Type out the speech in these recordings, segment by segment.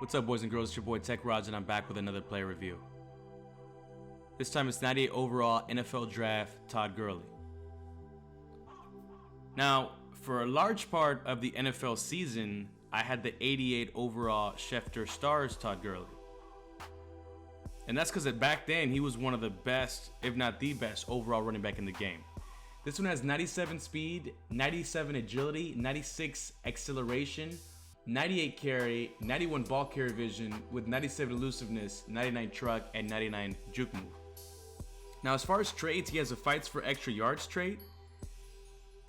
What's up, boys and girls? It's your boy TeKRaJ, and I'm back with another player review. This time it's 98 overall NFL draft Todd Gurley. Now, for a large part of the NFL season, I had the 88 overall Schefter Stars Todd Gurley. And that's because back then he was one of the best, if not the best, overall running back in the game. This one has 97 speed, 97 agility, 96 acceleration, 98 carry, 91 ball carry vision with 97 elusiveness, 99 truck, and 99 juke move. Now, as far as traits, he has a fights for extra yards trait.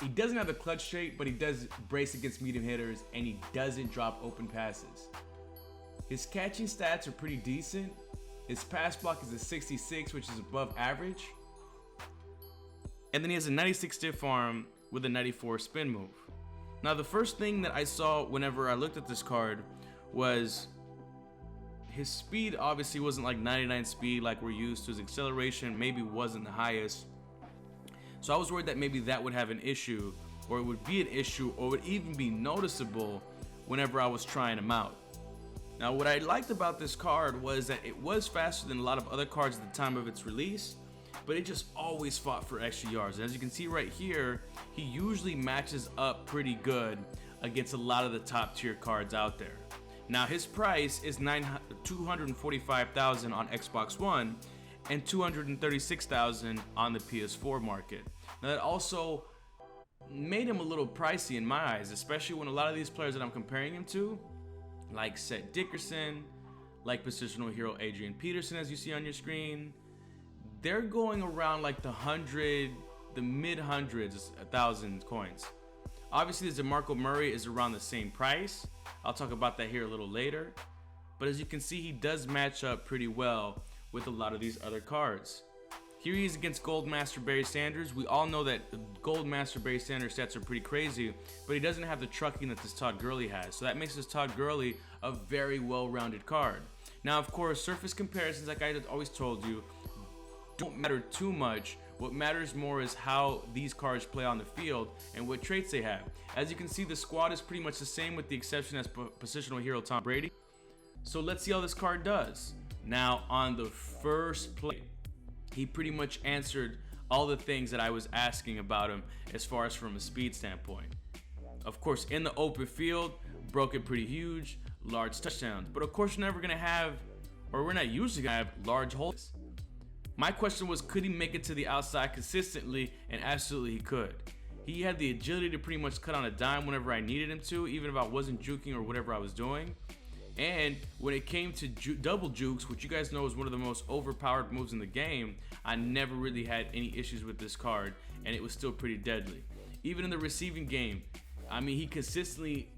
He doesn't have the clutch trait, but he does brace against medium hitters, and he doesn't drop open passes. His catching stats are pretty decent. His pass block is a 66, which is above average. And then he has a 96 stiff arm with a 94 spin move. Now, the first thing that I saw whenever I looked at this card was his speed obviously wasn't like 99 speed like we're used to. His acceleration maybe wasn't the highest. So I was worried that maybe that would have an issue, or it would be an issue, or would even be noticeable whenever I was trying him out. Now, what I liked about this card was that it was faster than a lot of other cards at the time of its release, but it just always fought for extra yards. As you can see right here, he usually matches up pretty good against a lot of the top tier cards out there. Now, his price is $245,000 on Xbox One and $236,000 on the PS4 market. Now, that also made him a little pricey in my eyes, especially when a lot of these players that I'm comparing him to, like Seth Dickerson, like positional hero Adrian Peterson, as you see on your screen, they're going around like the mid hundreds, 1,000 coins. Obviously, the DeMarco Murray is around the same price. I'll talk about that here a little later. But as you can see, he does match up pretty well with a lot of these other cards. Here he is against Goldmaster Barry Sanders. We all know that Goldmaster Barry Sanders stats are pretty crazy, but he doesn't have the trucking that this Todd Gurley has. So that makes this Todd Gurley a very well-rounded card. Now, of course, surface comparisons, like I always told you, don't matter too much. What matters more is how these cards play on the field and what traits they have. As you can see, the squad is pretty much the same with the exception as positional hero Tom Brady. So let's see how this card does. Now, on the first play, he pretty much answered all the things that I was asking about him as far as from a speed standpoint. Of course, in the open field, broke it pretty huge, large touchdowns. But of course, we're never gonna have, or we're not usually gonna have, large holes. My question was, could he make it to the outside consistently? And absolutely he could. He had the agility to pretty much cut on a dime whenever I needed him to, even if I wasn't juking or whatever I was doing. And when it came to double jukes, which you guys know is one of the most overpowered moves in the game, I never really had any issues with this card, and it was still pretty deadly. Even in the receiving game, I mean, he consistently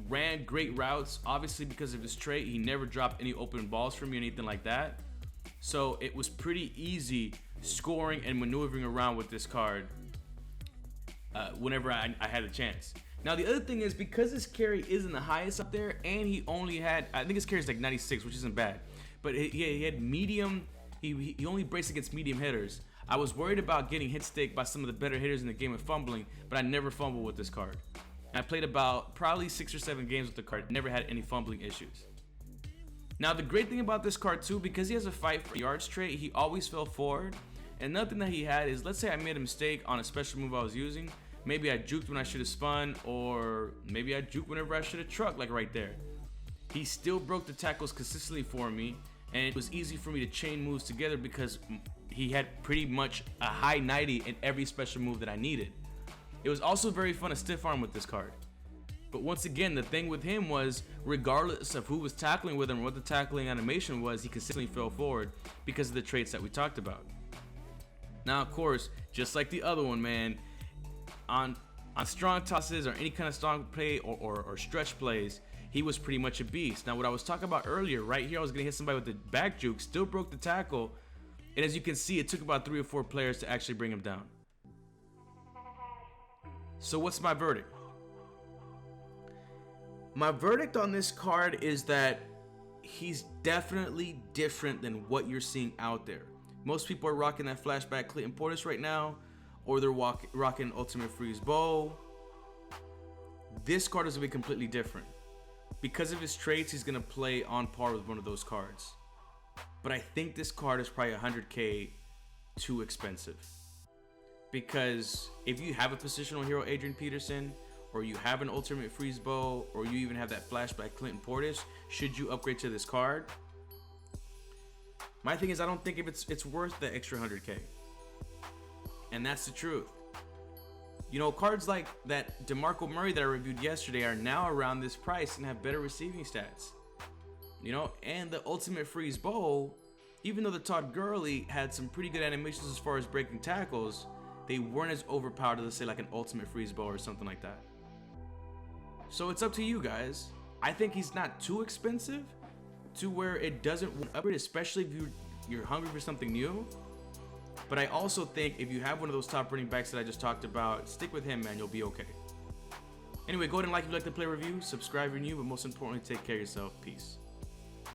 ran great routes. Obviously, because of his trait, he never dropped any open balls for me or anything like that. So it was pretty easy scoring and maneuvering around with this card whenever I had a chance. Now, the other thing is, because his carry isn't the highest up there, and he only had, I think his carry is like 96, which isn't bad, but he had medium, he only braced against medium hitters. I was worried about getting hit stick by some of the better hitters in the game and fumbling, but I never fumbled with this card. I played about probably 6 or 7 games with the card, never had any fumbling issues. Now, the great thing about this card too, because he has a fight for yards trait, he always fell forward. And another thing that he had is, let's say I made a mistake on a special move I was using. Maybe I juked when I should have spun, or maybe I juked whenever I should have trucked, like right there. He still broke the tackles consistently for me, and it was easy for me to chain moves together because he had pretty much a high 90 in every special move that I needed. It was also very fun to stiff arm with this card. But once again, the thing with him was, regardless of who was tackling with him or what the tackling animation was, he consistently fell forward because of the traits that we talked about. Now, of course, just like the other one, man, on strong tosses or any kind of strong play or stretch plays, he was pretty much a beast. Now, what I was talking about earlier, right here, I was going to hit somebody with the back juke, still broke the tackle, and as you can see, it took about 3 or 4 players to actually bring him down. So what's my verdict? My verdict on this card is that he's definitely different than what you're seeing out there. Most people are rocking that flashback Clinton Portis right now, or they're rocking Ultimate Freeze Bow. This card is going to be completely different. because of his traits, he's going to play on par with one of those cards. But I think this card is probably 100K too expensive. Because if you have a positional hero, Adrian Peterson, or you have an ultimate freeze bow, or you even have that flashback Clinton Portis, should you upgrade to this card? My thing is, I don't think if it's worth the extra 100K. And that's the truth. You know, cards like that DeMarco Murray that I reviewed yesterday are now around this price and have better receiving stats. You know, and the ultimate freeze bow, even though the Todd Gurley had some pretty good animations as far as breaking tackles, they weren't as overpowered as, let's say, like an ultimate freeze bow or something like that. So it's up to you guys. I think he's not too expensive to where it doesn't upgrade, especially if you're hungry for something new. But I also think if you have one of those top running backs that I just talked about, stick with him, man. You'll be okay. Anyway, go ahead and like if you like the play review, subscribe if you're new, but most importantly, take care of yourself. Peace.